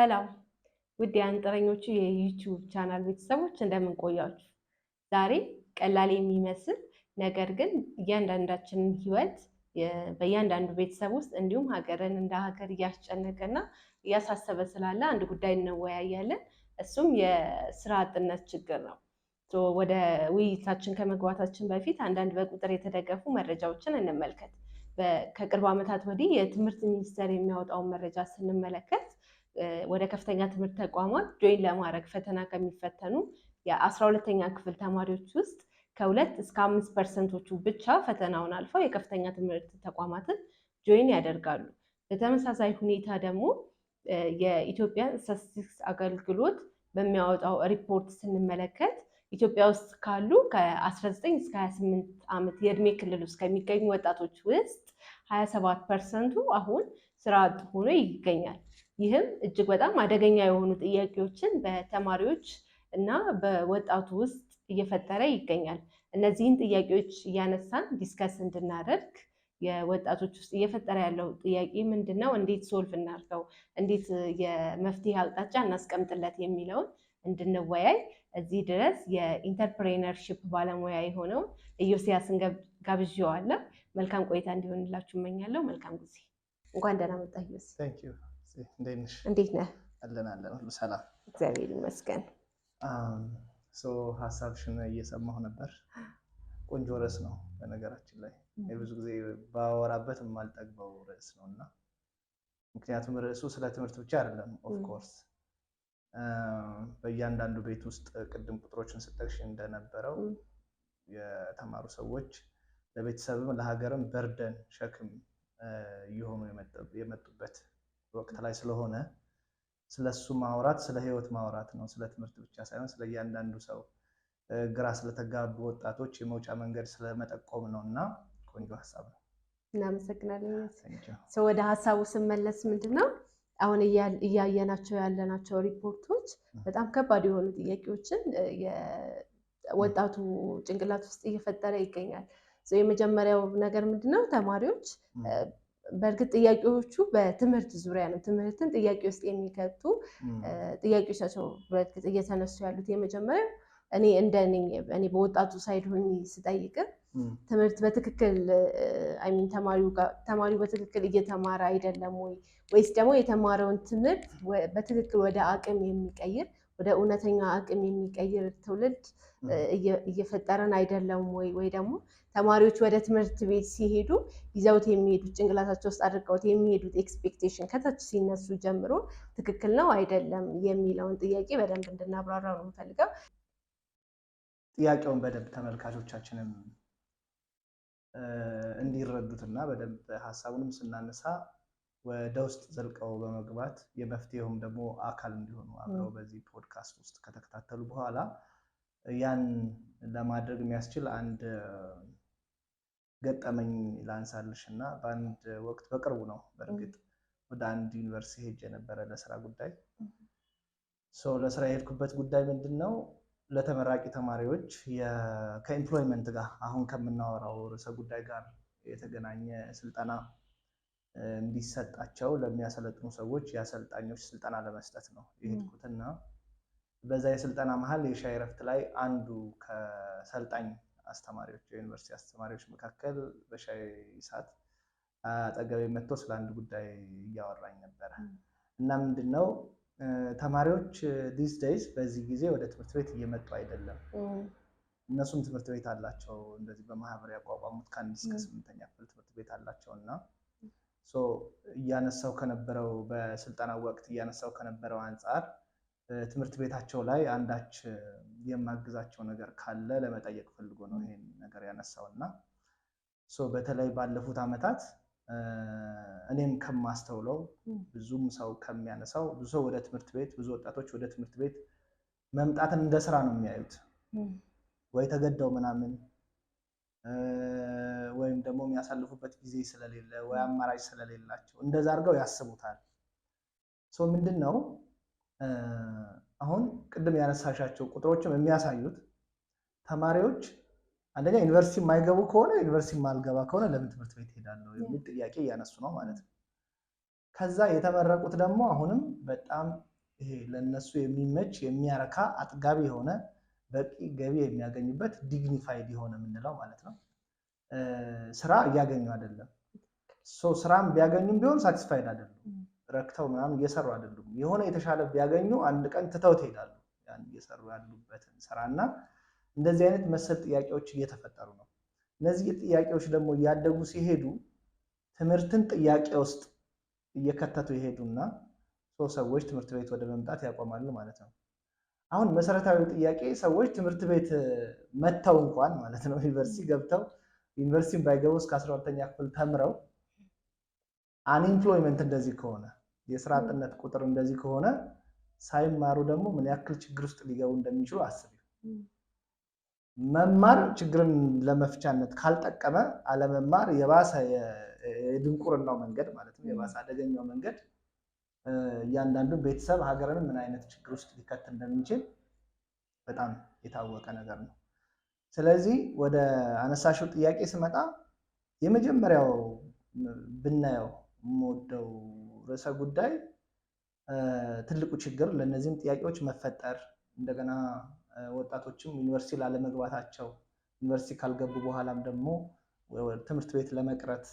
ሰላም ውድ የአንጥረኞቹ የዩቲዩብ ቻናል ቤተሰቦች እንደምን ቆያችሁ? ዛሬ ቀላል የሚመስል ነገር ግን እያንዳንዳችንን ህይወት በእያንዳንዱ ቤተሰብ ውስጥ እንዲሁም ሀገርን እንደ ሀገር እያስጨነቀና እያሳሰበ ስላለ አንድ ጉዳይ እንወያያለን። እሱም የስራ አጥነት ችግር ነው። ወደ ውይይታችን ከመግባታችን በፊት አንዳንድ በቁጥር የተደገፉ መረጃዎችን እንመልከት። ከቅርብ ዓመታት ወዲህ የትምህርት ሚኒስቴር የሚያወጣውን መረጃ ስንመለከት ወደ ከፍተኛ ትምህርት ተቋማት ጆይን ለማድረግ ፈተና ከሚፈተኑ የ12ኛ ክፍል ተማሪዎች ውስጥ ከ2 እስከ 5% ብቻ ፈተናውን አልፈው የከፍተኛ ትምህርት ተቋማትን ጆይን ያደርጋሉ። በተመሳሳይ ሁኔታ ደግሞ የኢትዮጵያ ስታቲስቲክስ አገልግሎት በሚያወጣው ሪፖርት ስንመለከት ኢትዮጵያ ውስጥ ካሉ ከ19 እስከ 28 ዓመት የእድሜ ክልል ውስጥ ከሚገኙ ወጣቶች ውስጥ 27% አሁን ስራ አጥ ሆኖ ይገኛል። ይህም እጅግ በጣም አደገኛ የሆኑ ጥያቄዎችን በተማሪዎች እና በወጣቱ ውስጥ እየፈጠረ ይገኛል። እነዚህን ጥያቄዎች እያነሳን ዲስከስ እንድናደርግ የወጣቶች ውስጥ እየፈጠረ ያለው ጥያቄ ምንድነው? እንዴት ሶልቭ እናድርገው? እንዴት የመፍትሄ አቅጣጫ እናስቀምጥለት የሚለውን እንድንወያይ እዚህ ድረስ የኢንተርፕሬነርሺፕ ባለሙያ የሆነውን ኢዮስያስን ጋብዤዋለሁ። መልካም ቆይታ እንዲሆንላችሁ እመኛለሁ። መልካም ጊዜ። እንኳን ደህና መጣህ ኢዮስ። እንዴት ነህ? አለን ሁሉ ሰላም፣ እግዚአብሔር ይመስገን። ሀሳብሽን እየሰማሁ ነበር። ቆንጆ ርዕስ ነው። በነገራችን ላይ ብዙ ጊዜ ባወራበት የማልጠግበው ርዕስ ነው እና ምክንያቱም ርዕሱ ስለ ትምህርት ብቻ አይደለም። ኦፍኮርስ በእያንዳንዱ ቤት ውስጥ ቅድም ቁጥሮችን ስጠቅሽ እንደነበረው የተማሩ ሰዎች ለቤተሰብም ለሀገርም በርደን ሸክም እየሆኑ የመጡበት ወቅት ላይ ስለሆነ ስለሱ ማውራት ስለ ህይወት ማውራት ነው። ስለ ትምህርት ብቻ ሳይሆን ስለ እያንዳንዱ ሰው ግራ ስለተጋቡ ወጣቶች የመውጫ መንገድ ስለመጠቆም ነው እና ቆንጆ ሀሳብ ነው። እናመሰግናለን። ወደ ሀሳቡ ስመለስ ምንድነው አሁን እያየናቸው ያለናቸው ሪፖርቶች በጣም ከባድ የሆኑ ጥያቄዎችን ወጣቱ ጭንቅላት ውስጥ እየፈጠረ ይገኛል። የመጀመሪያው ነገር ምንድነው? ተማሪዎች በእርግጥ ጥያቄዎቹ በትምህርት ዙሪያ ነው። ትምህርትን ጥያቄ ውስጥ የሚከቱ ጥያቄዎች ናቸው በእርግጥ እየተነሱ ያሉት። የመጀመሪያው እኔ በወጣቱ ሳይድ ሆኜ ስጠይቅ ትምህርት በትክክል ተማሪው በትክክል እየተማረ አይደለም ወይ ወይስ ደግሞ የተማረውን ትምህርት በትክክል ወደ አቅም የሚቀይር ወደ እውነተኛ አቅም የሚቀይር ትውልድ እየፈጠረን አይደለም ወይ ደግሞ ተማሪዎች ወደ ትምህርት ቤት ሲሄዱ ይዘውት የሚሄዱት ጭንቅላታቸው ውስጥ አድርገውት የሚሄዱት ኤክስፔክቴሽን ከታች ሲነሱ ጀምሮ ትክክል ነው አይደለም የሚለውን ጥያቄ በደንብ እንድናብራራው ነው የምፈልገው። ጥያቄውን በደንብ ተመልካቾቻችንም እንዲረዱትና በደንብ ሀሳቡንም ስናነሳ ወደ ውስጥ ዘልቀው በመግባት የመፍትሄውም ደግሞ አካል እንዲሆኑ አብረው በዚህ ፖድካስት ውስጥ ከተከታተሉ በኋላ ያን ለማድረግ የሚያስችል አንድ ገጠመኝ ላንሳልሽ እና በአንድ ወቅት በቅርቡ ነው በእርግጥ ወደ አንድ ዩኒቨርሲቲ ሄጄ ነበረ ለስራ ጉዳይ። ለስራ የሄድኩበት ጉዳይ ምንድን ነው? ለተመራቂ ተማሪዎች ከኤምፕሎይመንት ጋር አሁን ከምናወራው ርዕሰ ጉዳይ ጋር የተገናኘ ስልጠና እንዲሰጣቸው ለሚያሰለጥኑ ሰዎች የአሰልጣኞች ስልጠና ለመስጠት ነው የሄድኩትና በዛ የስልጠና መሀል የሻይ ረፍት ላይ አንዱ ከሰልጣኝ አስተማሪዎች የዩኒቨርሲቲ አስተማሪዎች መካከል በሻይ ሰዓት አጠገቤ መጥቶ ስለ አንድ ጉዳይ እያወራኝ ነበረ እና ምንድነው ተማሪዎች ዲስ ዴይዝ በዚህ ጊዜ ወደ ትምህርት ቤት እየመጡ አይደለም። እነሱም ትምህርት ቤት አላቸው፣ እንደዚህ በማህበር ያቋቋሙት ከ1 እስከ 8ኛ ክፍል ትምህርት ቤት አላቸው እና እያነሳው ከነበረው በስልጠናው ወቅት እያነሳው ከነበረው አንጻር ትምህርት ቤታቸው ላይ አንዳች የማግዛቸው ነገር ካለ ለመጠየቅ ፈልጎ ነው ይሄን ነገር ያነሳውና በተለይ ባለፉት ዓመታት እኔም ከማስተውለው ብዙም ሰው ከሚያነሳው ብዙ ሰው ወደ ትምህርት ቤት ብዙ ወጣቶች ወደ ትምህርት ቤት መምጣትን እንደ ስራ ነው የሚያዩት። ወይ ተገደው ምናምን ወይም ደግሞ የሚያሳልፉበት ጊዜ ስለሌለ ወይ አማራጭ ስለሌላቸው እንደዛ አድርገው ያስቡታል። ምንድነው አሁን ቅድም ያነሳሻቸው ቁጥሮችም የሚያሳዩት ተማሪዎች አንደኛ ዩኒቨርሲቲ የማይገቡ ከሆነ ዩኒቨርሲቲ የማልገባ ከሆነ ለምን ትምህርት ቤት ሄዳለሁ የሚል ጥያቄ እያነሱ ነው ማለት ነው። ከዛ የተመረቁት ደግሞ አሁንም በጣም ይሄ ለነሱ የሚመች የሚያረካ አጥጋቢ የሆነ በቂ ገቢ የሚያገኙበት ዲግኒፋይድ የሆነ የምንለው ማለት ነው ስራ እያገኙ አይደለም። ስራም ቢያገኙም ቢሆን ሳቲስፋይድ አይደሉም፣ ረክተው ምናምን እየሰሩ አይደሉም። የሆነ የተሻለ ቢያገኙ አንድ ቀን ትተውት ይሄዳሉ ያን እየሰሩ ያሉበትን ስራና እንደዚህ አይነት መሰል ጥያቄዎች እየተፈጠሩ ነው። እነዚህ ጥያቄዎች ደግሞ እያደጉ ሲሄዱ ትምህርትን ጥያቄ ውስጥ እየከተቱ ይሄዱና ሰዎች ትምህርት ቤት ወደ መምጣት ያቆማሉ ማለት ነው። አሁን መሰረታዊ ጥያቄ ሰዎች ትምህርት ቤት መተው እንኳን ማለት ነው ዩኒቨርሲቲ ገብተው ዩኒቨርሲቲን ባይገቡ እስከ 12ኛ ክፍል ተምረው አንኢምፕሎይመንት እንደዚህ ከሆነ የስራ አጥነት ቁጥር እንደዚህ ከሆነ ሳይማሩ ደግሞ ምን ያክል ችግር ውስጥ ሊገቡ እንደሚችሉ አስቡ። መማር ችግርን ለመፍቻነት ካልጠቀመ አለመማር የባሰ የድንቁርናው መንገድ ማለት ነው የባሰ አደገኛው መንገድ እያንዳንዱ ቤተሰብ ሀገርን ምን አይነት ችግር ውስጥ ሊከት እንደሚችል በጣም የታወቀ ነገር ነው። ስለዚህ ወደ አነሳሽው ጥያቄ ስመጣ የመጀመሪያው ብናየው የምወደው ርዕሰ ጉዳይ ትልቁ ችግር ለእነዚህም ጥያቄዎች መፈጠር እንደገና ወጣቶችም ዩኒቨርሲቲ ላለመግባታቸው ዩኒቨርሲቲ ካልገቡ በኋላም ደግሞ ትምህርት ቤት ለመቅረት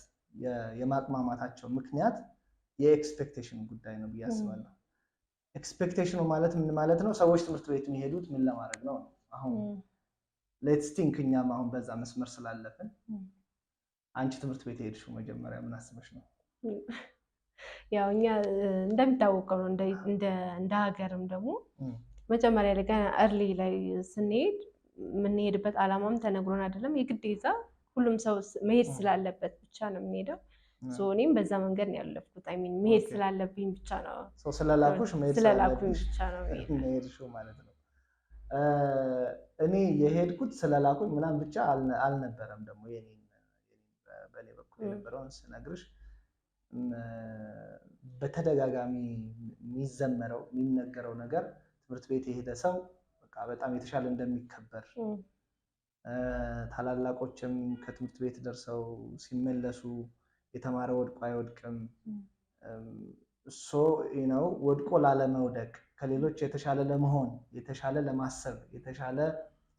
የማቅማማታቸው ምክንያት የኤክስፔክቴሽን ጉዳይ ነው ብዬ አስባለሁ። ኤክስፔክቴሽኑ ማለት ምን ማለት ነው? ሰዎች ትምህርት ቤት የሚሄዱት ምን ለማድረግ ነው? አሁን ሌትስ ቲንክ እኛም አሁን በዛ መስመር ስላለፍን አንቺ ትምህርት ቤት ሄድሽው መጀመሪያ ምን አስበሽ ነው? ያው እኛ እንደሚታወቀው ነው እንደ ሀገርም ደግሞ መጀመሪያ ላይ ገና እርሊ ላይ ስንሄድ የምንሄድበት ዓላማም ተነግሮን አይደለም። የግዴታ ሁሉም ሰው መሄድ ስላለበት ብቻ ነው የምንሄደው። እኔም በዛ መንገድ ነው ያለፍኩት። አይ ሚን መሄድ ስላለብኝ ብቻ ነው ስለላኩሽ ስለላኩኝ ብቻ ነው መሄድሽው ማለት ነው። እኔ የሄድኩት ስለላኩኝ ምናምን ብቻ አልነበረም። ደግሞ በእኔ በኩል የነበረውን ስነግርሽ በተደጋጋሚ የሚዘመረው የሚነገረው ነገር ትምህርት ቤት የሄደ ሰው በቃ በጣም የተሻለ እንደሚከበር ታላላቆችም ከትምህርት ቤት ደርሰው ሲመለሱ የተማረ ወድቆ አይወድቅም ነው ወድቆ ላለመውደቅ ከሌሎች የተሻለ ለመሆን የተሻለ ለማሰብ የተሻለ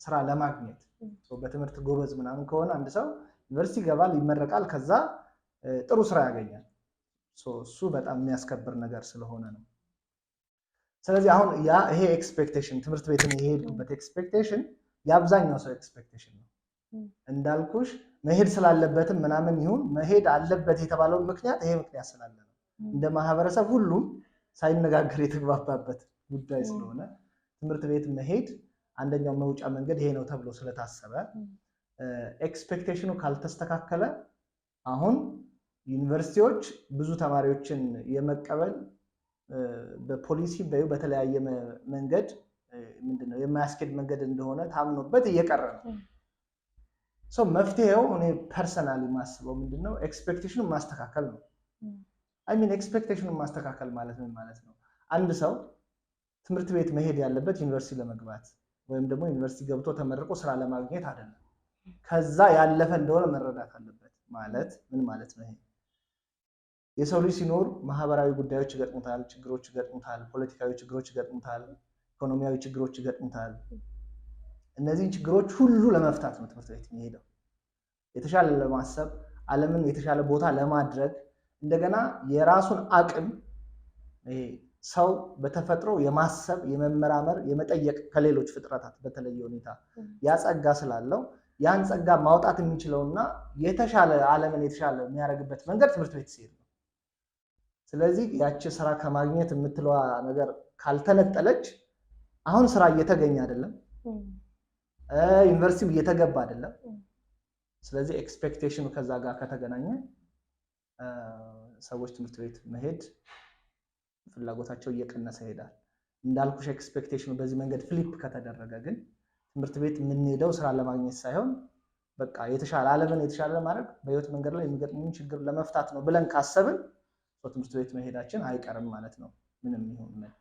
ስራ ለማግኘት በትምህርት ጎበዝ ምናምን ከሆነ አንድ ሰው ዩኒቨርሲቲ ይገባል፣ ይመረቃል፣ ከዛ ጥሩ ስራ ያገኛል። እሱ በጣም የሚያስከብር ነገር ስለሆነ ነው። ስለዚህ አሁን ይሄ ኤክስፔክቴሽን ትምህርት ቤትን የሄድኩበት ኤክስፔክቴሽን የአብዛኛው ሰው ኤክስፔክቴሽን ነው። እንዳልኩሽ መሄድ ስላለበትም ምናምን ይሁን መሄድ አለበት የተባለውን ምክንያት ይሄ ምክንያት ስላለ ነው። እንደ ማህበረሰብ ሁሉም ሳይነጋገር የተግባባበት ጉዳይ ስለሆነ ትምህርት ቤት መሄድ አንደኛው መውጫ መንገድ ይሄ ነው ተብሎ ስለታሰበ ኤክስፔክቴሽኑ ካልተስተካከለ አሁን ዩኒቨርሲቲዎች ብዙ ተማሪዎችን የመቀበል በፖሊሲ በተለያየ መንገድ ምንድነው የማያስኬድ መንገድ እንደሆነ ታምኖበት እየቀረ ነው። መፍትሄው እኔ ፐርሰናሊ ማስበው ምንድነው ኤክስፔክቴሽኑን ማስተካከል ነው። አይ ሚን ኤክስፔክቴሽኑን ማስተካከል ማለት ምን ማለት ነው? አንድ ሰው ትምህርት ቤት መሄድ ያለበት ዩኒቨርሲቲ ለመግባት ወይም ደግሞ ዩኒቨርሲቲ ገብቶ ተመርቆ ስራ ለማግኘት አይደለም። ከዛ ያለፈ እንደሆነ መረዳት አለበት። ማለት ምን ማለት ነው? ይሄ የሰው ልጅ ሲኖር ማህበራዊ ጉዳዮች ይገጥሙታል፣ ችግሮች ይገጥሙታል፣ ፖለቲካዊ ችግሮች ይገጥሙታል፣ ኢኮኖሚያዊ ችግሮች ይገጥሙታል። እነዚህን ችግሮች ሁሉ ለመፍታት ነው ትምህርት ቤት የሚሄደው። የተሻለ ለማሰብ ዓለምን የተሻለ ቦታ ለማድረግ እንደገና የራሱን አቅም ሰው በተፈጥሮ የማሰብ የመመራመር የመጠየቅ ከሌሎች ፍጥረታት በተለየ ሁኔታ ያጸጋ ስላለው ያን ጸጋ ማውጣት የሚችለውና የተሻለ ዓለምን የተሻለ የሚያደርግበት መንገድ ትምህርት ቤት ሲሄድ ነው። ስለዚህ ያቺ ስራ ከማግኘት የምትለዋ ነገር ካልተነጠለች አሁን ስራ እየተገኘ አይደለም፣ ዩኒቨርሲቲም እየተገባ አይደለም። ስለዚህ ኤክስፔክቴሽኑ ከዛ ጋር ከተገናኘ ሰዎች ትምህርት ቤት መሄድ ፍላጎታቸው እየቀነሰ ይሄዳል። እንዳልኩሽ ኤክስፔክቴሽኑ በዚህ መንገድ ፍሊፕ ከተደረገ ግን ትምህርት ቤት የምንሄደው ስራ ለማግኘት ሳይሆን በቃ የተሻለ ዓለምን የተሻለ ለማድረግ በህይወት መንገድ ላይ የሚገጥሙን ችግር ለመፍታት ነው ብለን ካሰብን ትምህርት ቤት መሄዳችን አይቀርም ማለት ነው። ምንም ይሁን ምን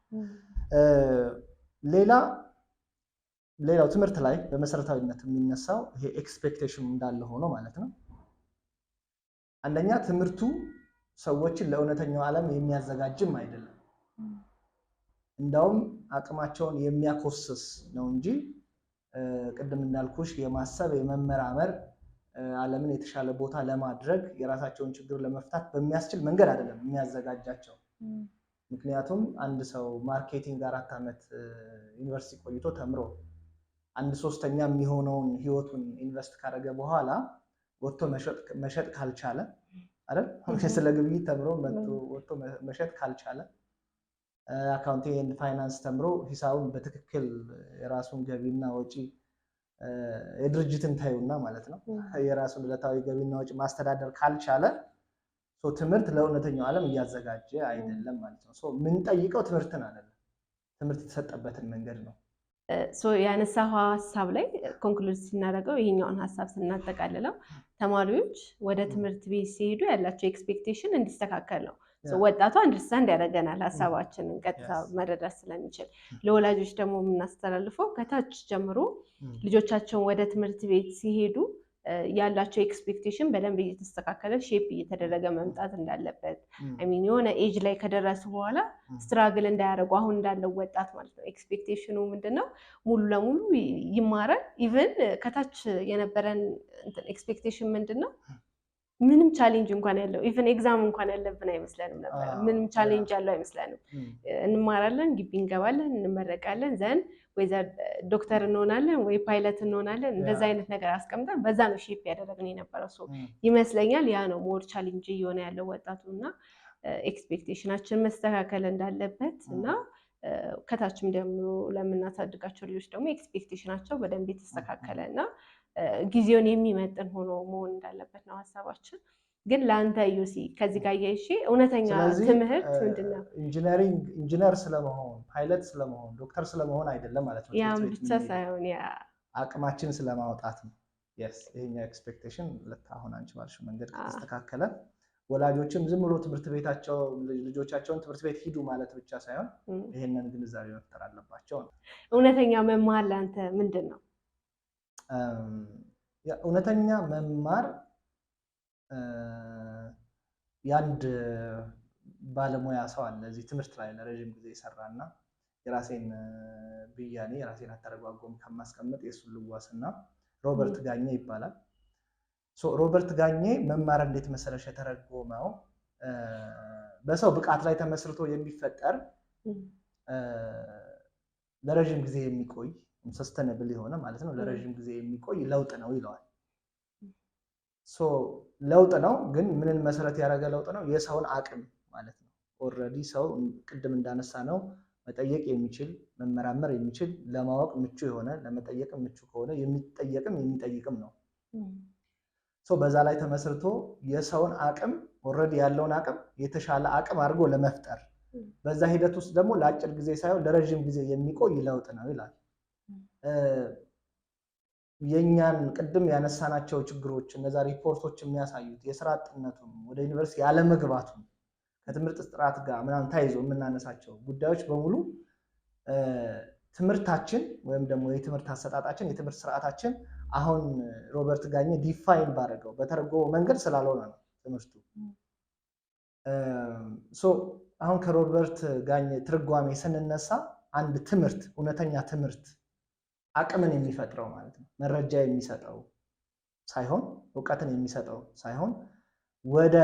ሌላው ትምህርት ላይ በመሰረታዊነት የሚነሳው ይሄ ኤክስፔክቴሽኑ እንዳለ ሆኖ ማለት ነው። አንደኛ ትምህርቱ ሰዎችን ለእውነተኛው ዓለም የሚያዘጋጅም አይደለም። እንዳውም አቅማቸውን የሚያኮስስ ነው እንጂ ቅድም እንዳልኩሽ የማሰብ የመመራመር ዓለምን የተሻለ ቦታ ለማድረግ የራሳቸውን ችግር ለመፍታት በሚያስችል መንገድ አይደለም የሚያዘጋጃቸው። ምክንያቱም አንድ ሰው ማርኬቲንግ 4 ዓመት ዩኒቨርሲቲ ቆይቶ ተምሮ 1/3 የሚሆነውን ህይወቱን ኢንቨስት ካደረገ በኋላ ወጥቶ መሸጥ ካልቻለ አይደል? ስለ ግብይት ተምሮ ወጥቶ መሸጥ ካልቻለ አካውንቲንግ ኤንድ ፋይናንስ ተምሮ ሂሳቡን በትክክል የራሱን ገቢና ወጪ የድርጅትን ታዩና ማለት ነው የራሱን ዕለታዊ ገቢና ወጪ ማስተዳደር ካልቻለ ትምህርት ለእውነተኛው ዓለም እያዘጋጀ አይደለም ማለት ነው። ምን ጠይቀው ትምህርትን አይደለም፣ ትምህርት የተሰጠበትን መንገድ ነው። ያነሳው ሀሳብ ላይ ኮንክሉድ ስናደርገው ይሄኛውን ሀሳብ ስናጠቃልለው ተማሪዎች ወደ ትምህርት ቤት ሲሄዱ ያላቸው ኤክስፔክቴሽን እንዲስተካከል ነው። ወጣቱ አንደርስታንድ ያደርገናል ሀሳባችንን ቀጥታ መረዳት ስለሚችል፣ ለወላጆች ደግሞ የምናስተላልፈው ከታች ጀምሮ ልጆቻቸውን ወደ ትምህርት ቤት ሲሄዱ ያላቸው ኤክስፔክቴሽን በደንብ እየተስተካከለ ሼፕ እየተደረገ መምጣት እንዳለበት የሆነ ኤጅ ላይ ከደረሱ በኋላ ስትራግል እንዳያደርጉ አሁን እንዳለው ወጣት ማለት ነው። ኤክስፔክቴሽኑ ምንድነው? ሙሉ ለሙሉ ይማራል። ኢቨን ከታች የነበረን ኤክስፔክቴሽን ምንድነው? ምንም ቻሌንጅ እንኳን ያለው ኢቨን ኤግዛም እንኳን ያለብን አይመስለንም ነበር። ምንም ቻሌንጅ ያለው አይመስለንም። እንማራለን፣ ግቢ እንገባለን፣ እንመረቃለን፣ ዘን ወይ ዶክተር እንሆናለን ወይ ፓይለት እንሆናለን። እንደዛ አይነት ነገር አስቀምጠን በዛ ነው ሼፕ ያደረግን የነበረው ሰው ይመስለኛል። ያ ነው ሞር ቻሌንጅ እየሆነ ያለው ወጣቱ እና ኤክስፔክቴሽናችን መስተካከል እንዳለበት እና ከታችም ደግሞ ለምናሳድጋቸው ልጆች ደግሞ ኤክስፔክቴሽናቸው በደንብ የተስተካከለ እና ጊዜውን የሚመጥን ሆኖ መሆን እንዳለበት ነው ሀሳባችን። ግን ለአንተ ዩሲ ከዚህ ጋር ያይሽ እውነተኛ ትምህርት ምንድነው? ኢንጂነር ስለመሆን፣ ፓይለት ስለመሆን፣ ዶክተር ስለመሆን አይደለም ማለት ነው። ያም ብቻ ሳይሆን አቅማችን ስለማውጣት ነው። ይሄኛው ኤክስፔክቴሽን ልክ አሁን አንቺ ባልሽው መንገድ ከተስተካከለ ወላጆችም ዝም ብሎ ትምህርት ቤታቸው ልጆቻቸውን ትምህርት ቤት ሂዱ ማለት ብቻ ሳይሆን ይሄንን ግንዛቤ መፍጠር አለባቸው ነው። እውነተኛ መማር ለአንተ ምንድን ነው? እውነተኛ መማር የአንድ ባለሙያ ሰው አለ እዚህ ትምህርት ላይ ለረጅም ጊዜ የሰራና የራሴን ብያኔ የራሴን አተረጓጎም ከማስቀመጥ የሱን ልዋስና ሮበርት ጋኜ ይባላል። ሮበርት ጋኜ መማር እንዴት መሰለሽ የተረጎመው በሰው ብቃት ላይ ተመስርቶ የሚፈጠር ለረጅም ጊዜ የሚቆይ ሰስተነብል የሆነ ማለት ነው ለረጅም ጊዜ የሚቆይ ለውጥ ነው ይለዋል። ለውጥ ነው ግን ምንን መሰረት ያደረገ ለውጥ ነው? የሰውን አቅም ማለት ነው። ኦልሬዲ ሰው ቅድም እንዳነሳ ነው መጠየቅ የሚችል መመራመር የሚችል ለማወቅ ምቹ የሆነ ለመጠየቅ ምቹ ከሆነ የሚጠየቅም የሚጠይቅም ነው። በዛ ላይ ተመስርቶ የሰውን አቅም ኦልሬዲ ያለውን አቅም የተሻለ አቅም አድርጎ ለመፍጠር በዛ ሂደት ውስጥ ደግሞ ለአጭር ጊዜ ሳይሆን ለረጅም ጊዜ የሚቆይ ለውጥ ነው ይላል። የኛን ቅድም ያነሳናቸው ችግሮች እነዛ ሪፖርቶች የሚያሳዩት የስራ አጥነቱም ወደ ዩኒቨርሲቲ ያለመግባቱም ከትምህርት ጥራት ጋር ምናምን ታይዞ የምናነሳቸው ጉዳዮች በሙሉ ትምህርታችን ወይም ደግሞ የትምህርት አሰጣጣችን የትምህርት ስርዓታችን አሁን ሮበርት ጋኜ ዲፋይን ባደረገው በተረጎመው መንገድ ስላልሆነ ነው ትምህርቱ። አሁን ከሮበርት ጋኜ ትርጓሜ ስንነሳ አንድ ትምህርት እውነተኛ ትምህርት አቅምን የሚፈጥረው ማለት ነው መረጃ የሚሰጠው ሳይሆን እውቀትን የሚሰጠው ሳይሆን ወደ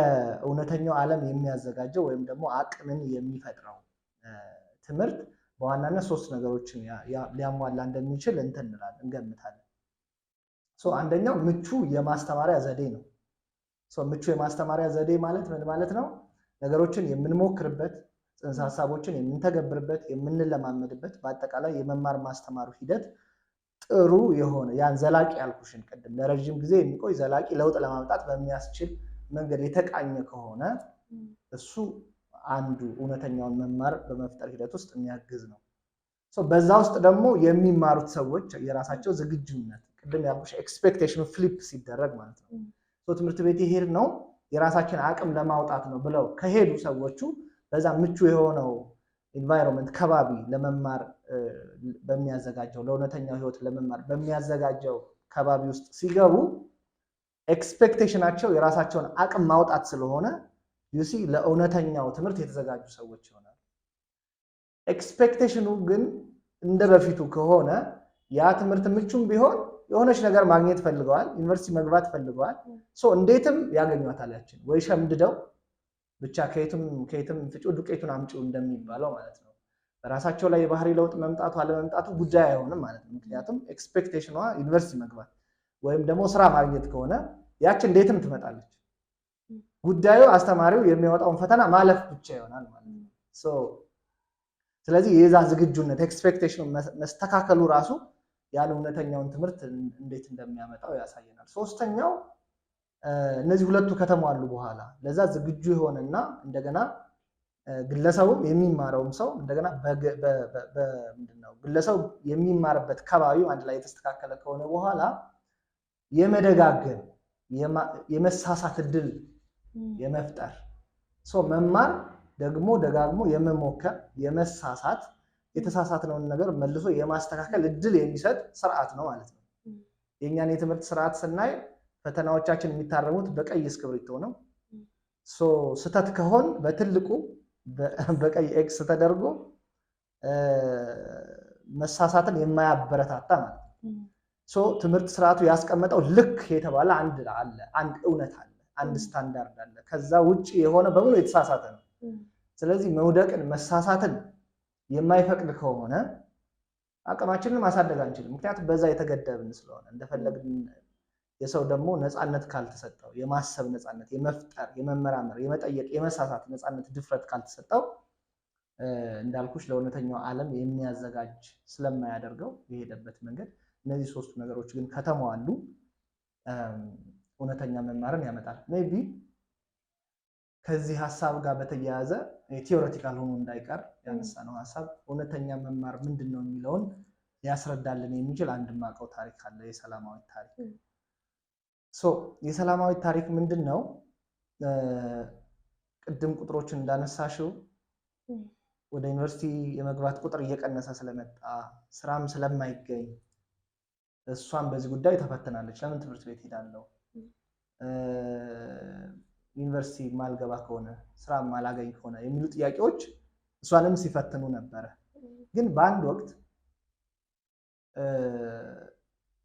እውነተኛው ዓለም የሚያዘጋጀው ወይም ደግሞ አቅምን የሚፈጥረው ትምህርት በዋናነት 3 ነገሮችን ሊያሟላ እንደሚችል እንገምታለን። አንደኛው ምቹ የማስተማሪያ ዘዴ ነው። ምቹ የማስተማሪያ ዘዴ ማለት ምን ማለት ነው? ነገሮችን የምንሞክርበት፣ ጽንሰ ሀሳቦችን የምንተገብርበት፣ የምንለማመድበት በአጠቃላይ የመማር ማስተማሩ ሂደት ጥሩ የሆነ ያን ዘላቂ ያልኩሽን ቅድም ለረጅም ጊዜ የሚቆይ ዘላቂ ለውጥ ለማምጣት በሚያስችል መንገድ የተቃኘ ከሆነ እሱ አንዱ እውነተኛውን መማር በመፍጠር ሂደት ውስጥ የሚያግዝ ነው። በዛ ውስጥ ደግሞ የሚማሩት ሰዎች የራሳቸው ዝግጁነት ቅድም ያልኩሽ ኤክስፔክቴሽኑ ፍሊፕ ሲደረግ ማለት ነው። ትምህርት ቤት ይሄድ ነው የራሳችን አቅም ለማውጣት ነው ብለው ከሄዱ ሰዎቹ በዛ ምቹ የሆነው ኢንቫይሮንመንት ከባቢ ለመማር በሚያዘጋጀው ለእውነተኛው ህይወት ለመማር በሚያዘጋጀው ከባቢ ውስጥ ሲገቡ ኤክስፔክቴሽናቸው የራሳቸውን አቅም ማውጣት ስለሆነ ዩሲ ለእውነተኛው ትምህርት የተዘጋጁ ሰዎች ይሆናሉ። ኤክስፔክቴሽኑ ግን እንደ በፊቱ ከሆነ ያ ትምህርት ምቹም ቢሆን የሆነች ነገር ማግኘት ፈልገዋል፣ ዩኒቨርሲቲ መግባት ፈልገዋል። እንዴትም ያገኟታል ያችን ወይ ሸምድደው ብቻ ከየትም ፍጩ ዱቄቱን አምጪው እንደሚባለው ማለት ነው። በራሳቸው ላይ የባህሪ ለውጥ መምጣቱ አለመምጣቱ ጉዳይ አይሆንም ማለት ነው። ምክንያቱም ኤክስፔክቴሽኗ ዩኒቨርሲቲ መግባት ወይም ደግሞ ስራ ማግኘት ከሆነ ያች እንዴትም ትመጣለች። ጉዳዩ አስተማሪው የሚያወጣውን ፈተና ማለፍ ብቻ ይሆናል ማለት ነው። ስለዚህ የዛ ዝግጁነት ኤክስፔክቴሽኑ መስተካከሉ ራሱ ያን እውነተኛውን ትምህርት እንዴት እንደሚያመጣው ያሳየናል። ሶስተኛው እነዚህ ሁለቱ ከተሟሉ በኋላ ለዛ ዝግጁ የሆነና እንደገና ግለሰቡም የሚማረውም ሰው እንደገና ምንድነው ግለሰቡ የሚማርበት ከባቢው አንድ ላይ የተስተካከለ ከሆነ በኋላ የመደጋገም የመሳሳት እድል የመፍጠር መማር ደግሞ ደጋግሞ የመሞከር የመሳሳት የተሳሳትነውን ነገር መልሶ የማስተካከል እድል የሚሰጥ ስርዓት ነው ማለት ነው። የእኛን የትምህርት ስርዓት ስናይ ፈተናዎቻችን የሚታረሙት በቀይ እስክሪብቶ ነው። ስህተት ከሆን በትልቁ በቀይ ኤክስ ተደርጎ መሳሳትን የማያበረታታ ማለት ነው። ትምህርት ስርዓቱ ያስቀመጠው ልክ የተባለ አንድ እውነት አለ፣ አንድ ስታንዳርድ አለ። ከዛ ውጭ የሆነ በሙሉ የተሳሳተ ነው። ስለዚህ መውደቅን መሳሳትን የማይፈቅድ ከሆነ አቅማችንን ማሳደግ አንችልም። ምክንያቱም በዛ የተገደብን ስለሆነ እንደፈለግን የሰው ደግሞ ነፃነት ካልተሰጠው የማሰብ ነፃነት፣ የመፍጠር፣ የመመራመር፣ የመጠየቅ፣ የመሳሳት ነፃነት፣ ድፍረት ካልተሰጠው እንዳልኩሽ ለእውነተኛው ዓለም የሚያዘጋጅ ስለማያደርገው የሄደበት መንገድ እነዚህ ሶስቱ ነገሮች ግን ከተሟሉ እውነተኛ መማርን ያመጣል። ሜቢ ከዚህ ሀሳብ ጋር በተያያዘ ቲዎሬቲካል ሆኖ እንዳይቀር ያነሳነው ሀሳብ እውነተኛ መማር ምንድን ነው የሚለውን ሊያስረዳልን የሚችል አንድ ማቀው ታሪክ አለ፣ የሰላማዊት ታሪክ። የሰላማዊት ታሪክ ምንድን ነው? ቅድም ቁጥሮችን እንዳነሳሽው ወደ ዩኒቨርሲቲ የመግባት ቁጥር እየቀነሰ ስለመጣ ስራም ስለማይገኝ እሷም በዚህ ጉዳይ ተፈትናለች። ለምን ትምህርት ቤት ሄዳለሁ? ዩኒቨርሲቲ ማልገባ ከሆነ ስራ ማላገኝ ከሆነ የሚሉ ጥያቄዎች እሷንም ሲፈትኑ ነበረ። ግን በአንድ ወቅት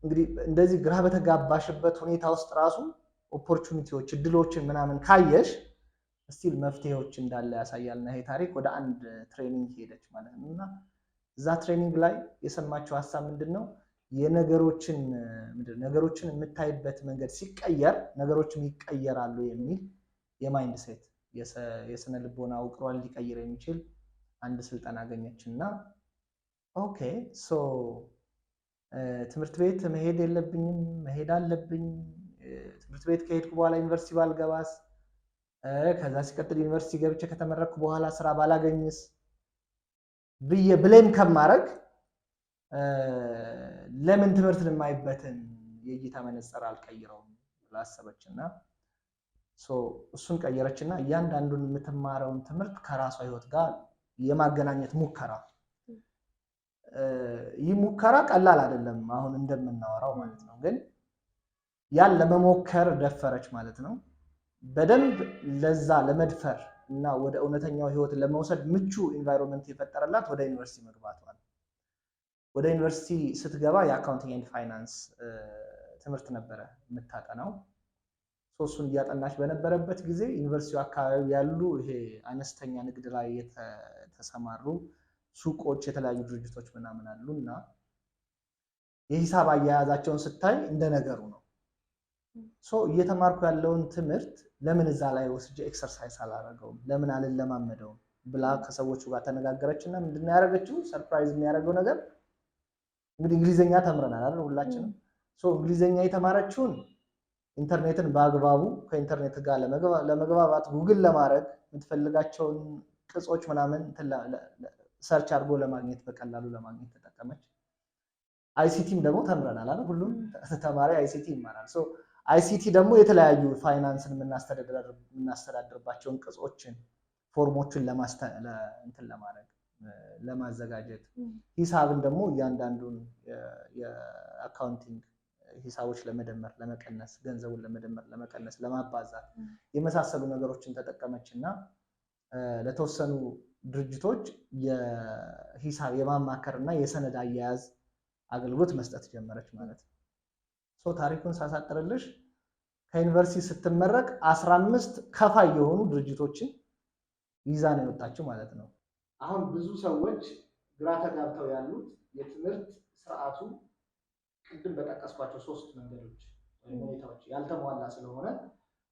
እንግዲህ እንደዚህ ግራ በተጋባሽበት ሁኔታ ውስጥ ራሱ ኦፖርቹኒቲዎች፣ እድሎችን ምናምን ካየሽ ስቲል መፍትሄዎች እንዳለ ያሳያል። እና ይሄ ታሪክ ወደ አንድ ትሬኒንግ ሄደች ማለት ነው። እና እዛ ትሬኒንግ ላይ የሰማችው ሀሳብ ምንድን ነው? ነገሮችን የምታይበት መንገድ ሲቀየር ነገሮችን ይቀየራሉ የሚል የማይንድ ሴት የስነ ልቦና ውቅሯን ሊቀይር የሚችል አንድ ስልጠና አገኘች። እና ኦኬ ትምህርት ቤት መሄድ የለብኝም መሄድ አለብኝ፣ ትምህርት ቤት ከሄድኩ በኋላ ዩኒቨርሲቲ ባልገባስ፣ ከዛ ሲቀጥል ዩኒቨርሲቲ ገብቼ ከተመረቅኩ በኋላ ስራ ባላገኝስ ብዬ ብሌም ከማድረግ ለምን ትምህርት የማይበትን የእይታ መነጽር አልቀይረውም ብላ አሰበች። እና እሱን ቀየረች እና እያንዳንዱን የምትማረውን ትምህርት ከራሷ ህይወት ጋር የማገናኘት ሙከራ። ይህ ሙከራ ቀላል አይደለም አሁን እንደምናወራው ማለት ነው። ግን ያን ለመሞከር ደፈረች ማለት ነው። በደንብ ለዛ ለመድፈር እና ወደ እውነተኛው ህይወት ለመውሰድ ምቹ ኢንቫይሮንመንት የፈጠረላት ወደ ዩኒቨርሲቲ መግባቷ ነው። ወደ ዩኒቨርሲቲ ስትገባ የአካውንቲንግ ኤንድ ፋይናንስ ትምህርት ነበረ የምታጠናው። እሱን እያጠናች በነበረበት ጊዜ ዩኒቨርሲቲው አካባቢ ያሉ ይሄ አነስተኛ ንግድ ላይ የተሰማሩ ሱቆች፣ የተለያዩ ድርጅቶች ምናምን አሉ እና የሂሳብ አያያዛቸውን ስታይ እንደነገሩ ነው። እየተማርኩ ያለውን ትምህርት ለምን እዛ ላይ ወስጄ ኤክሰርሳይዝ አላደረገውም፣ ለምን አልለማመደውም ብላ ከሰዎቹ ጋር ተነጋገረች እና ምንድን ነው ያደረገችው? ሰርፕራይዝ የሚያደርገው ነገር እንግዲህ እንግሊዝኛ ተምረናል አይደል ሁላችንም። እንግሊዝኛ የተማረችውን ኢንተርኔትን በአግባቡ ከኢንተርኔት ጋር ለመግባባት ጉግል ለማድረግ የምትፈልጋቸውን ቅጾች ምናምን ሰርች አድርጎ ለማግኘት በቀላሉ ለማግኘት ተጠቀመች። አይሲቲም ደግሞ ተምረናል አይደል? ሁሉም ተማሪ አይሲቲ ይማራል። አይሲቲ ደግሞ የተለያዩ ፋይናንስን የምናስተዳድርባቸውን ቅጾችን፣ ፎርሞችን ለማድረግ ለማዘጋጀት፣ ሂሳብን ደግሞ እያንዳንዱን የአካውንቲንግ ሂሳቦች ለመደመር ለመቀነስ፣ ገንዘቡን ለመደመር ለመቀነስ፣ ለማባዛት የመሳሰሉ ነገሮችን ተጠቀመች እና ለተወሰኑ ድርጅቶች የሂሳብ የማማከር እና የሰነድ አያያዝ አገልግሎት መስጠት ጀመረች ማለት ነው። ታሪኩን ሳሳጥርልሽ ከዩኒቨርሲቲ ስትመረቅ 15 ከፋይ የሆኑ ድርጅቶችን ይዛ ነው የወጣችው ማለት ነው። አሁን ብዙ ሰዎች ግራ ተጋብተው ያሉት የትምህርት ስርዓቱ ቅድም በጠቀስኳቸው 3 መንገዶች ወይም ሁኔታዎች ያልተሟላ ስለሆነ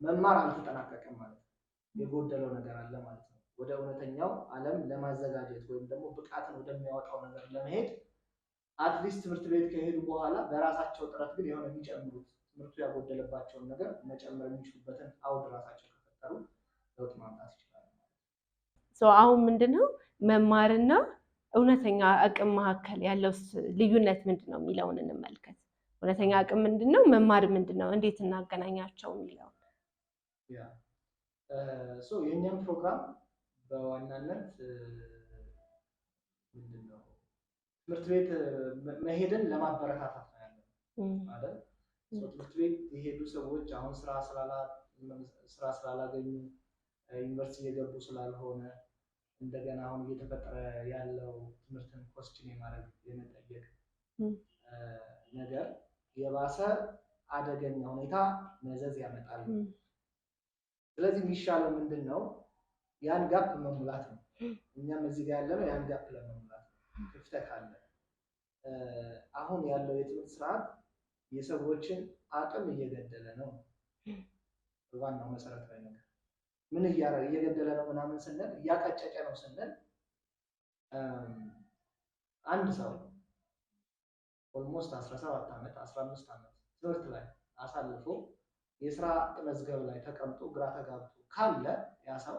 መማር አልተጠናቀቀም ማለት ነው። የጎደለው ነገር አለ ማለት ነው። ወደ እውነተኛው ዓለም ለማዘጋጀት ወይም ደግሞ ብቃትን ወደሚያወጣው ነገር ለመሄድ አትሊስት ትምህርት ቤት ከሄዱ በኋላ በራሳቸው ጥረት ግን የሆነ የሚጨምሩት ትምህርቱ ያጎደለባቸውን ነገር መጨመር የሚችሉበትን አውድ ራሳቸው ከፈጠሩ ለውጥ ማምጣት ይችላሉ። አሁን ምንድነው መማርና እውነተኛ አቅም መካከል ያለው ልዩነት ምንድነው የሚለውን እንመልከት። እውነተኛ አቅም ምንድነው? መማር ምንድነው? እንዴት እናገናኛቸው የሚለው የእኛም ፕሮግራም በዋናነት ምንድነው ትምህርት ቤት መሄድን ለማበረታታት ነው ያለው ማለት ትምህርት ቤት የሄዱ ሰዎች አሁን ስራ ስላላገኙ ዩኒቨርሲቲ የገቡ ስላልሆነ እንደገና አሁን እየተፈጠረ ያለው ትምህርትን ኮስችን የማድረግ የመጠየቅ ነገር የባሰ አደገኛ ሁኔታ መዘዝ ያመጣል። ስለዚህ የሚሻለው ምንድን ነው? ያን ጋፕ መሙላት ነው። እኛም እዚህ ጋር ያለነው ያን ጋፕ ለመሙላት ነው። ክፍተት አለ። አሁን ያለው የትምህርት ስርዓት የሰዎችን አቅም እየገደለ ነው። ዋናው መሰረታዊ ነገር ምን እየገደለ ነው ምናምን ስንል እያቀጨጨ ነው ስንል አንድ ሰው ኦልሞስት 17 ዓመት 15 ዓመት ትምህርት ላይ አሳልፎ የስራ መዝገብ ላይ ተቀምጦ ግራ ተጋብቶ ካለ ያ ሰው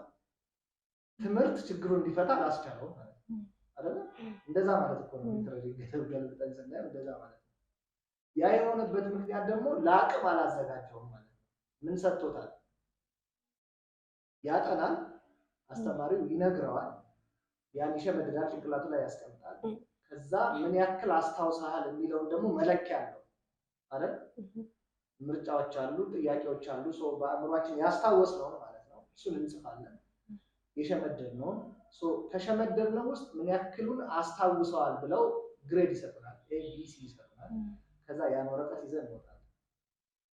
ትምህርት ችግሩን እንዲፈታ አላስቻለው ማለት ነው አይደል? እንደዛ ማለት እኮ ነው። ገልብጠን ስናየው እንደዛ ማለት ነው። ያ የሆነበት ምክንያት ደግሞ ለአቅም አላዘጋጀውም ማለት ነው። ምን ሰጥቶታል? ያጠናል፣ አስተማሪው ይነግረዋል፣ ያን ይሸመድዳል፣ ጭንቅላቱ ላይ ያስቀምጣል። ከዛ ምን ያክል አስታውሰሃል የሚለውን ደግሞ መለኪያ አለው አይደል? ምርጫዎች አሉ፣ ጥያቄዎች አሉ። በአእምሯችን ያስታወስነውን ማለት ነው እሱን እንጽፋለን። የሸመደድነውን ከሸመደድነው ውስጥ ምን ያክሉን አስታውሰዋል ብለው ግሬድ ይሰጡናል፣ ኤቢሲ ይሰጡናል። ከዛ ያን ወረቀት ይዘን እንወጣለን።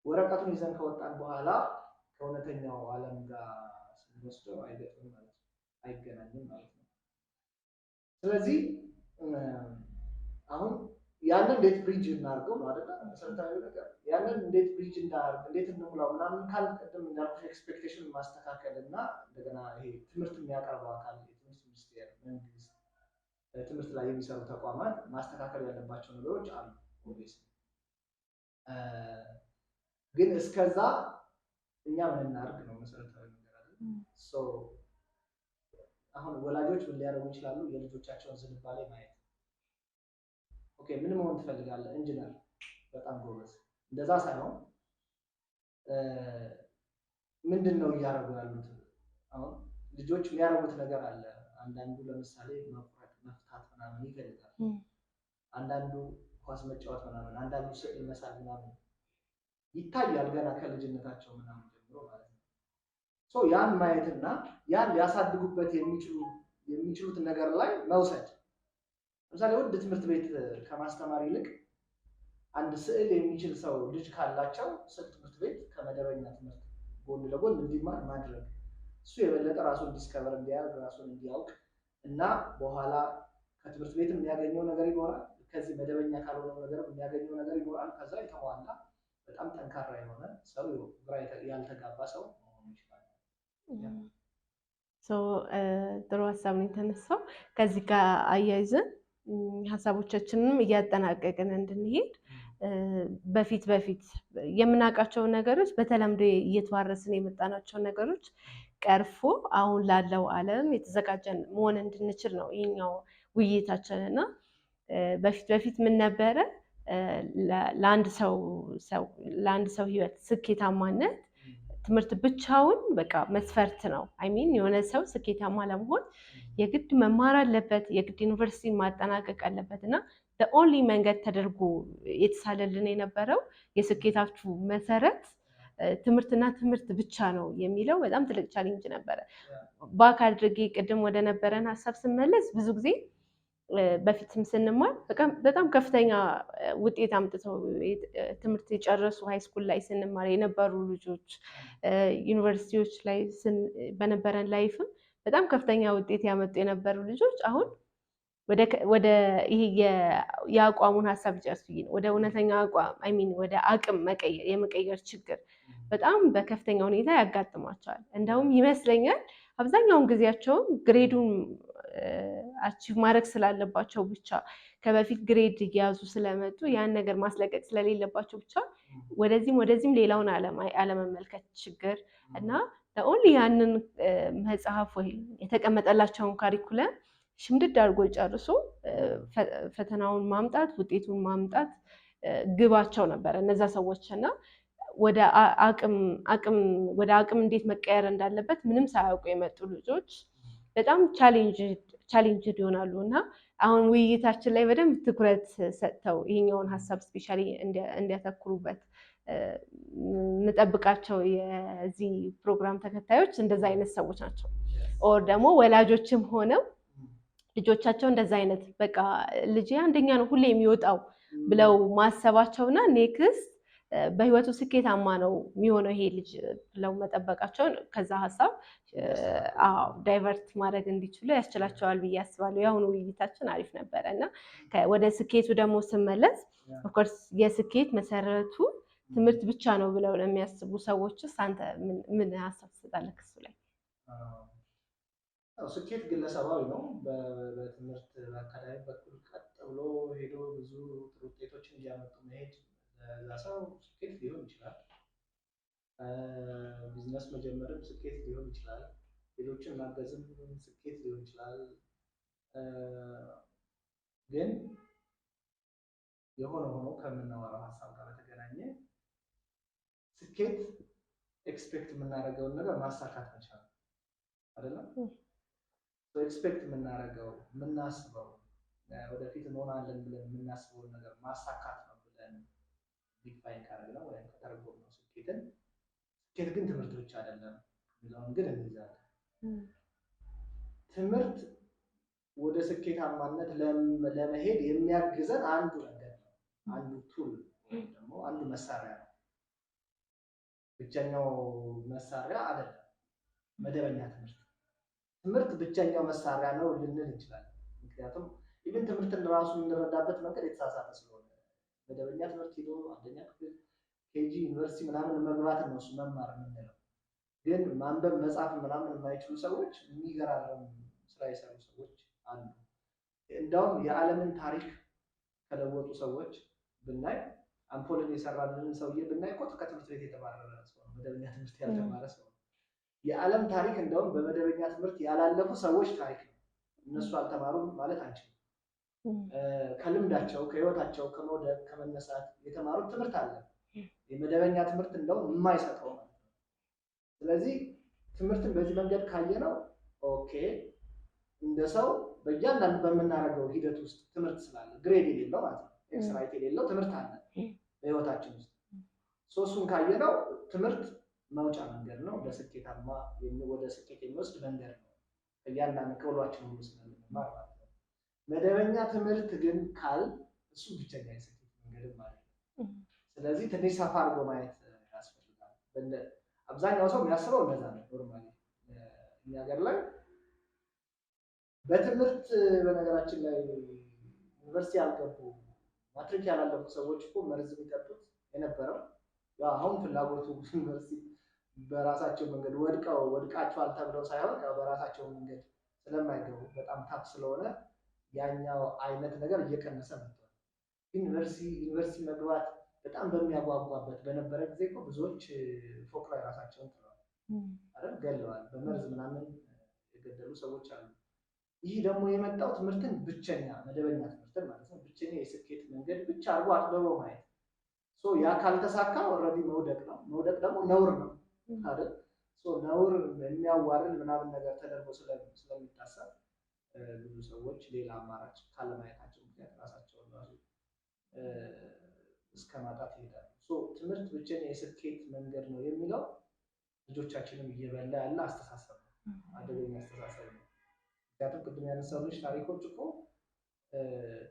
ወረቀቱን ይዘን ከወጣን በኋላ ከእውነተኛው ዓለም ጋር ስንወስደው አይገጥምም ማለት ነው፣ አይገናኝም ማለት ነው። ስለዚህ አሁን ያንን እንዴት ብሪጅ እናድርገው ነው አይደል? መሰረታዊ ነገር ያንን እንዴት ብሪጅ እናድርግ፣ እንዴት እንሙላው ምናምን ካልቀደም እንዳልኩሽ ኤክስፔክቴሽን ማስተካከል እና እንደገና ይሄ ትምህርት የሚያቀርበው አካል የትምህርት ሚኒስቴር፣ መንግስት፣ ትምህርት ላይ የሚሰሩ ተቋማት ማስተካከል ያለባቸው ነገሮች አሉ። ግን እስከዛ እኛ ምን እናድርግ ነው መሰረታዊ ነገር አይደል? አሁን ወላጆች ምን ሊያደርጉ ይችላሉ? የልጆቻቸውን ዝንባሌ ማየት። ኦኬ ምን መሆን ትፈልጋለህ? ኢንጂነር፣ በጣም ጎበዝ። እንደዛ ሳይሆን ምንድን ነው እያደረጉ ያሉት? አሁን ልጆች የሚያደርጉት ነገር አለ። አንዳንዱ ለምሳሌ መቁረጥ፣ መፍታት ምናምን ይፈልጋል። አንዳንዱ ኳስ መጫወት ምናምን፣ አንዳንዱ ስዕል መሳል ምናምን ይታያል ገና ከልጅነታቸው ምናምን ጀምሮ ማለት ነው። ያን ማየትና ያን ሊያሳድጉበት የሚችሉት ነገር ላይ መውሰድ። ለምሳሌ ውድ ትምህርት ቤት ከማስተማር ይልቅ አንድ ስዕል የሚችል ሰው ልጅ ካላቸው ስዕል ትምህርት ቤት ከመደበኛ ትምህርት ጎን ለጎን እንዲማር ማድረግ፣ እሱ የበለጠ ራሱን ዲስከቨር እንዲያደርግ ራሱን እንዲያውቅ እና በኋላ ከትምህርት ቤት የሚያገኘው ነገር ይኖራል፣ ከዚህ መደበኛ ካልሆነው ነገር የሚያገኘው ነገር ይኖራል። ከዛ የተሟላ በጣም ጠንካራ የሆነ ሰው ያልተጋባ ሰው መሆን ይችላል። ጥሩ ሀሳብ ነው የተነሳው። ከዚህ ጋር አያይዘን ሀሳቦቻችንንም እያጠናቀቅን እንድንሄድ በፊት የምናውቃቸው ነገሮች በተለምዶ እየተዋረስን የመጣናቸው ነገሮች ቀርፎ አሁን ላለው ዓለም የተዘጋጀን መሆን እንድንችል ነው ይሄኛው ውይይታችን። እና በፊት ምን ነበረ? ለአንድ ሰው ህይወት ስኬታማነት ትምህርት ብቻውን በቃ መስፈርት ነው። አይሚን የሆነ ሰው ስኬታማ ለመሆን የግድ መማር አለበት፣ የግድ ዩኒቨርሲቲ ማጠናቀቅ አለበት እና ኦንሊ መንገድ ተደርጎ የተሳለልን የነበረው የስኬታችሁ መሰረት ትምህርትና ትምህርት ብቻ ነው የሚለው በጣም ትልቅ ቻሌንጅ ነበረ። ባክ አድርጌ ቅድም ወደ ነበረን ሀሳብ ስመለስ ብዙ ጊዜ በፊትም ስንማር በጣም ከፍተኛ ውጤት አምጥተው ትምህርት የጨረሱ ሃይስኩል ላይ ስንማር የነበሩ ልጆች ዩኒቨርሲቲዎች ላይ በነበረን ላይፍም በጣም ከፍተኛ ውጤት ያመጡ የነበሩ ልጆች አሁን ወደ ይሄ የአቋሙን ሀሳብ ጨርሱ ነው ወደ እውነተኛ አቋም ወደ አቅም የመቀየር ችግር በጣም በከፍተኛ ሁኔታ ያጋጥሟቸዋል። እንደውም ይመስለኛል አብዛኛውን ጊዜያቸውን ግሬዱን አቺቭ ማድረግ ስላለባቸው ብቻ ከበፊት ግሬድ እየያዙ ስለመጡ ያን ነገር ማስለቀቅ ስለሌለባቸው ብቻ ወደዚህም ሌላውን አለመመልከት ችግር እና ኦንሊ ያንን መጽሐፍ ወይ የተቀመጠላቸውን ካሪኩለም ሽምድድ አድርጎ ጨርሶ ፈተናውን ማምጣት ውጤቱን ማምጣት ግባቸው ነበረ እነዛ ሰዎች እና ወደ አቅም እንዴት መቀየር እንዳለበት ምንም ሳያውቁ የመጡ ልጆች በጣም ቻሌንጅድ ይሆናሉ እና አሁን ውይይታችን ላይ በደንብ ትኩረት ሰጥተው ይሄኛውን ሀሳብ ስፔሻሊ እንዲያተኩሩበት እንጠብቃቸው የዚህ ፕሮግራም ተከታዮች እንደዛ አይነት ሰዎች ናቸው። ኦር ደግሞ ወላጆችም ሆነው ልጆቻቸው እንደዛ አይነት በቃ ልጅ አንደኛ ነው ሁሌ የሚወጣው ብለው ማሰባቸውና ኔክስት በህይወቱ ስኬታማ ነው የሚሆነው ይሄ ልጅ ብለው መጠበቃቸውን ከዛ ሀሳብ ዳይቨርት ማድረግ እንዲችሉ ያስችላቸዋል ብዬ አስባለሁ። የአሁኑ ውይይታችን አሪፍ ነበረ እና ወደ ስኬቱ ደግሞ ስመለስ ኦፍኮርስ የስኬት መሰረቱ ትምህርት ብቻ ነው ብለው ለሚያስቡ ሰዎችስ አንተ ምን ሀሳብ ትሰጣለህ እሱ ላይ? ስኬት ግለሰባዊ ነው። በትምህርት በአካዳሚ በኩል ቀጥ ብሎ ሄዶ ብዙ ጥሩ ውጤቶችን እያመጡ መሄድ ለሰው ስኬት ሊሆን ይችላል። ቢዝነስ መጀመርም ስኬት ሊሆን ይችላል። ሌሎችን ማገዝም ስኬት ሊሆን ይችላል። ግን የሆነ ሆኖ ከምናወራው ሀሳብ ጋር በተገናኘ ስኬት ኤክስፔክት የምናደርገውን ነገር ማሳካት መቻል አይደለም። ኤክስፔክት የምናደርገው የምናስበው ወደፊት እንሆናለን ብለን የምናስበውን ነገር ማሳካት ነው ብለን ዲፋይን ካደረግነው ወይም ከተረጎምነው ስኬት ግን ትምህርት ብቻ አይደለም የሚለውን ግን እንይዛለን። ትምህርት ወደ ስኬታማነት ለመሄድ የሚያግዘን አንዱ ነገር ነው። አንዱ ቱል ወይም ደግሞ አንዱ መሳሪያ ነው። ብቸኛው መሳሪያ አይደለም። መደበኛ ትምህርት ብቸኛው መሳሪያ ነው ልንል እንችላለን። ምክንያቱም ኢቭን ትምህርትን ራሱ የምንረዳበት መንገድ የተሳሳተ ስለሆነ መደበኛ ትምህርት ሄዶ አንደኛ ክፍል ኬጂ ዩኒቨርሲቲ ምናምን መግባት ነው እሱ መማር የምንለው። ግን ማንበብ መጻፍ ምናምን የማይችሉ ሰዎች የሚገራረም ስራ የሰሩ ሰዎች አሉ። እንደውም የዓለምን ታሪክ ከለወጡ ሰዎች ብናይ አምፖልን የሰራልን ሰውዬ ብናይ እኮ ከትምህርት ቤት የተባረረ ሰው ነው። መደበኛ ትምህርት ያልተማረ ሰው ነው። የዓለም ታሪክ እንደውም በመደበኛ ትምህርት ያላለፉ ሰዎች ታሪክ ነው። እነሱ አልተማሩም ማለት አንችልም። ከልምዳቸው ከህይወታቸው ከመውደቅ ከመነሳት የተማሩት ትምህርት አለ። የመደበኛ ትምህርት እንደውም የማይሰጠው ማለት ነው። ስለዚህ ትምህርትን በዚህ መንገድ ካየነው ኦኬ እንደ ሰው በእያንዳንዱ በምናደርገው ሂደት ውስጥ ትምህርት ስላለ ግሬድ የሌለው ማለት ነው ኤክስ ራይት የሌለው ትምህርት አለ በህይወታችን ውስጥ። እሱን ካየነው ትምህርት መውጫ መንገድ ነው። ለስኬታማ ወደ ስኬት የሚወስድ መንገድ ነው። እያንዳንዱ ከውሏችን ሁሉ ስለምንማር ማለት ነው። መደበኛ ትምህርት ግን ካል እሱ ብቸኛ የስኬት መንገድ ማለት ነው። ስለዚህ ትንሽ ሰፋ አድርጎ ማየት ያስፈልጋል። አብዛኛው ሰው የሚያስበው እንደዛ ነው። ኖርማሊ እኛ ሀገር ላይ በትምህርት በነገራችን ላይ ዩኒቨርሲቲ ያልገቡ ማትሪክ ያላለፉ ሰዎች እኮ መርዝ የሚጠጡት የነበረው ያው አሁን ፍላጎቱ ዩኒቨርሲቲ በራሳቸው መንገድ ወድቃቸዋል ተብለው ሳይሆን ያው በራሳቸው መንገድ ስለማይገቡ በጣም ታፍ ስለሆነ ያኛው አይነት ነገር እየቀነሰ መጥቷል። ዩኒቨርሲቲ መግባት በጣም በሚያጓጓበት በነበረ ጊዜ እኮ ብዙዎች ፎቅ ላይ ራሳቸውን ጥለዋል አይደል፣ ገለዋል። በመርዝ ምናምን የገደሉ ሰዎች አሉ። ይህ ደግሞ የመጣው ትምህርትን ብቸኛ መደበኛ ትምህርትን ማለት ነው ብቸኛ የስኬት መንገድ ብቻ አድርጎ አጥብቦ ማየት። ያ ካልተሳካ ኦልሬዲ መውደቅ ነው። መውደቅ ደግሞ ነውር ነው አይደል? ነውር የሚያዋርድ ምናምን ነገር ተደርጎ ስለሚታሰብ ብዙ ሰዎች ሌላ አማራጭ ካለማየታቸው ምክንያት ራሳቸውን ራሱ እስከ ማጣት ይሄዳሉ። ትምህርት ብቸኛ የስኬት መንገድ ነው የሚለው ልጆቻችንም እየበላ ያለ አስተሳሰብ ነው፣ አደገኛ አስተሳሰብ ነው። ምክንያቱም ቅድም ያነሳሁልሽ ታሪኮች እኮ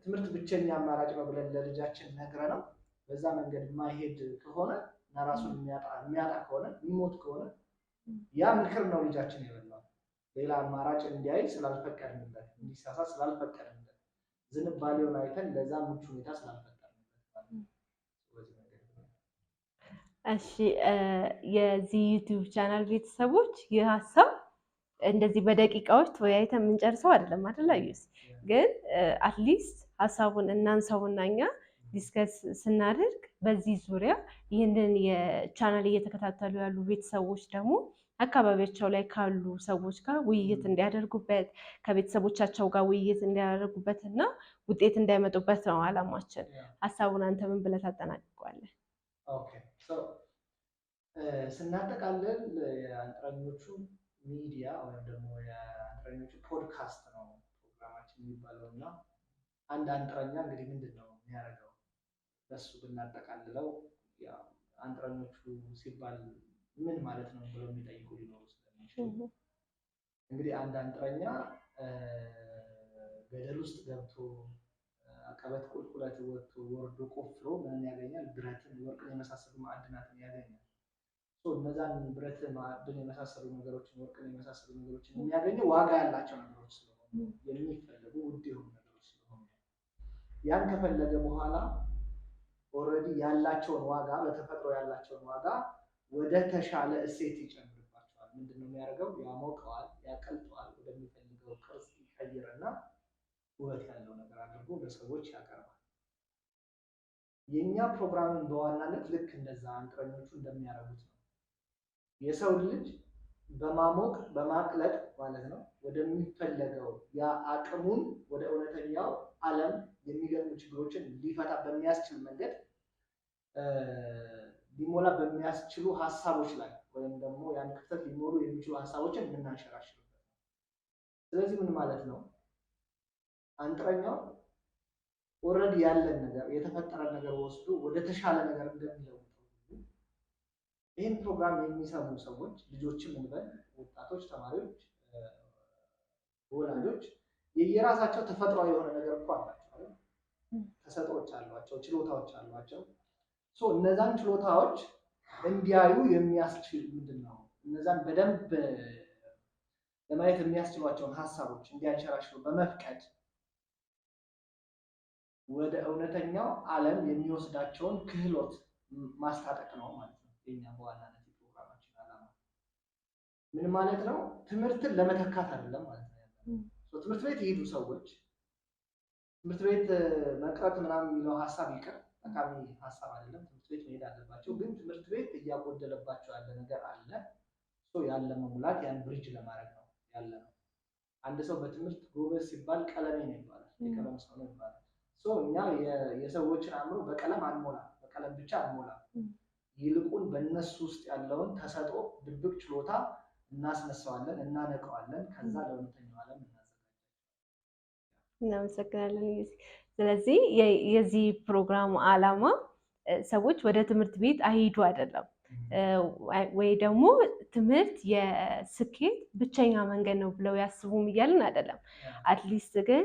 ትምህርት ብቸኛ አማራጭ ነው ብለን ለልጃችን ነግረነው በዛ መንገድ የማይሄድ ከሆነ እና ራሱን የሚያጣ ከሆነ የሚሞት ከሆነ ያ ምክር ነው ልጃችን የበላው። ሌላ አማራጭ እንዲያይ ስላልፈቀድንለት፣ እንዲሳሳት ስላልፈቀድንለት፣ ዝንባሌውን አይተን ለዛ ምቹ ሁኔታ ስላልፈቀድንለት። እሺ የዚህ ዩቲዩብ ቻናል ቤተሰቦች ይህ ሀሳብ እንደዚህ በደቂቃዎች ተወያይተን የምንጨርሰው አይደለም አይደል? አዩስ ግን አትሊስት ሀሳቡን እናንሳውና እኛ ዲስከስ ስናደርግ በዚህ ዙሪያ ይህንን የቻናል እየተከታተሉ ያሉ ቤተሰቦች ደግሞ አካባቢያቸው ላይ ካሉ ሰዎች ጋር ውይይት እንዲያደርጉበት ከቤተሰቦቻቸው ጋር ውይይት እንዲያደርጉበት እና ውጤት እንዳይመጡበት ነው አላማችን። ሀሳቡን አንተ ምን ብለህ ታጠናቅቀዋለህ? ስናጠቃልል የአንጥረኞቹ ሚዲያ ወይም ደግሞ የአንጥረኞቹ ፖድካስት ነው ፕሮግራማችን የሚባለው እና አንድ አንጥረኛ እንግዲህ ምንድን ነው የሚያደርገው በሱ ብናጠቃልለው አንጥረኞቹ ሲባል ምን ማለት ነው ብለው የሚጠይቁ ሊኖሩ ስለሚችሉ እንግዲህ አንድ አንጥረኛ ገደል ውስጥ ገብቶ አቀበት ቁልቁለት ወጥቶ ወርዶ ቆፍሮ ምን ያገኛል? ብረትን፣ ወርቅን የመሳሰሉ ማዕድናትን ያገኛል። እነዛን ብረት፣ ማዕድን የመሳሰሉ ነገሮችን፣ ወርቅን የመሳሰሉ ነገሮችን የሚያገኘው ዋጋ ያላቸው ነገሮች ስለሆኑ የሚፈለጉ ውድ የሆኑ ነገሮች ስለሆኑ ያን ከፈለገ በኋላ ኦልሬዲ ያላቸውን ዋጋ በተፈጥሮ ያላቸውን ዋጋ ወደ ተሻለ እሴት ይጨምርባቸዋል። ምንድነው የሚያደርገው? ያሞቀዋል፣ ያቀልጠዋል፣ ወደሚፈልገው ቅርጽ ይቀይርና ውበት ያለው ነገር አድርጎ ለሰዎች ያቀርባል። የኛ ፕሮግራምን በዋናነት ልክ እንደዛ አንጥረኞቹ እንደሚያደርጉት ነው። የሰው ልጅ በማሞቅ በማቅለጥ ማለት ነው ወደሚፈለገው ያ አቅሙን ወደ እውነተኛው ዓለም የሚገጥሙ ችግሮችን ሊፈታ በሚያስችል መንገድ ሊሞላ በሚያስችሉ ሀሳቦች ላይ ወይም ደግሞ ያን ክፍተት ሊሞሉ የሚችሉ ሀሳቦችን የምናንሸራሽርበት ነው። ስለዚህ ምን ማለት ነው? አንጥረኛው ኦልሬዲ ያለን ነገር የተፈጠረ ነገር ወስዶ ወደ ተሻለ ነገር እንደሚለውጠው ይህን ፕሮግራም የሚሰሙ ሰዎች ልጆችም እንበል ወጣቶች፣ ተማሪዎች፣ ወላጆች የየራሳቸው ተፈጥሯዊ የሆነ ነገር እኮ አላቸው፣ ተሰጥኦዎች አሏቸው፣ ችሎታዎች አሏቸው። እነዛን ችሎታዎች እንዲያዩ የሚያስችል ምንድን ነው እነዛን በደንብ ለማየት የሚያስችሏቸውን ሀሳቦች እንዲያንሸራሽሩ በመፍቀድ ወደ እውነተኛው ዓለም የሚወስዳቸውን ክህሎት ማስታጠቅ ነው ማለት ነው። የኛ በዋናነት የፕሮግራማችን ዓላማ ምን ማለት ነው? ትምህርትን ለመተካት አይደለም ማለት ነው። ትምህርት ቤት የሄዱ ሰዎች ትምህርት ቤት መቅረት ምናምን የሚለው ሀሳብ ይቀር፣ ጠቃሚ ሀሳብ አይደለም። ትምህርት ቤት መሄድ አለባቸው። ግን ትምህርት ቤት እያጎደለባቸው ያለ ነገር አለ። ያለ መሙላት ያን ብሪጅ ለማድረግ ነው ያለ ነው። አንድ ሰው በትምህርት ጎበዝ ሲባል ቀለሜ ነው ይባላል፣ የቀለም ሰው ነው ይባላል። እኛ የሰዎችን አእምሮ በቀለም አንሞላም፣ በቀለም ብቻ አንሞላም። ይልቁን በእነሱ ውስጥ ያለውን ተሰጥኦ ድብቅ ችሎታ እናስነሳዋለን፣ እናነቀዋለን። ከዛ ለእውነተኛው ዓለም እናመሰግናለን። ስለዚህ የዚህ ፕሮግራም ዓላማ ሰዎች ወደ ትምህርት ቤት አይሄዱ አይደለም፣ ወይ ደግሞ ትምህርት የስኬት ብቸኛ መንገድ ነው ብለው ያስቡም እያልን አይደለም። አትሊስት ግን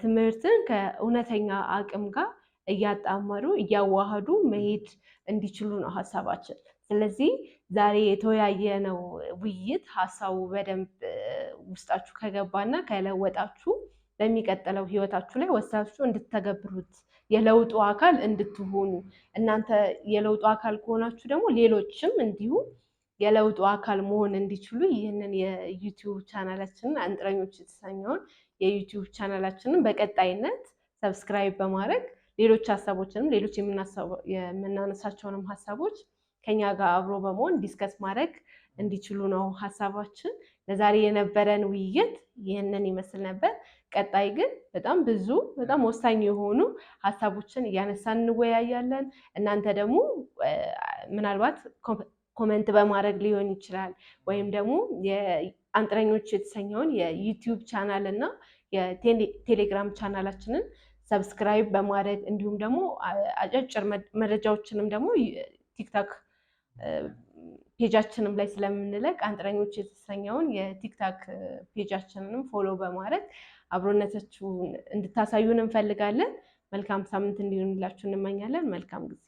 ትምህርትን ከእውነተኛ አቅም ጋር እያጣመሩ እያዋሃዱ መሄድ እንዲችሉ ነው ሀሳባችን። ስለዚህ ዛሬ የተወያየነው ውይይት ሀሳቡ በደንብ ውስጣችሁ ከገባና ከለወጣችሁ በሚቀጥለው ህይወታችሁ ላይ ወስዳችሁ እንድትተገብሩት የለውጡ አካል እንድትሆኑ እናንተ የለውጡ አካል ከሆናችሁ ደግሞ ሌሎችም እንዲሁ የለውጡ አካል መሆን እንዲችሉ ይህንን የዩቲዩብ ቻናላችንን አንጥረኞች የተሰኘውን የዩቲዩብ ቻናላችንን በቀጣይነት ሰብስክራይብ በማድረግ ሌሎች ሀሳቦችንም ሌሎች የምናነሳቸውንም ሀሳቦች ከኛ ጋር አብሮ በመሆን ዲስከስ ማድረግ እንዲችሉ ነው ሀሳባችን። ለዛሬ የነበረን ውይይት ይህንን ይመስል ነበር። ቀጣይ ግን በጣም ወሳኝ የሆኑ ሀሳቦችን እያነሳን እንወያያለን። እናንተ ደግሞ ምናልባት ኮመንት በማድረግ ሊሆን ይችላል፣ ወይም ደግሞ የአንጥረኞች የተሰኘውን የዩቲዩብ ቻናል እና የቴሌግራም ቻናላችንን ሰብስክራይብ በማድረግ እንዲሁም ደግሞ አጫጭር መረጃዎችንም ደግሞ ቲክታክ ፔጃችንም ላይ ስለምንለቅ አንጥረኞች የተሰኘውን የቲክታክ ፔጃችንንም ፎሎ በማድረግ አብሮነታችሁን እንድታሳዩን እንፈልጋለን። መልካም ሳምንት እንዲሆንላችሁ እንመኛለን። መልካም ጊዜ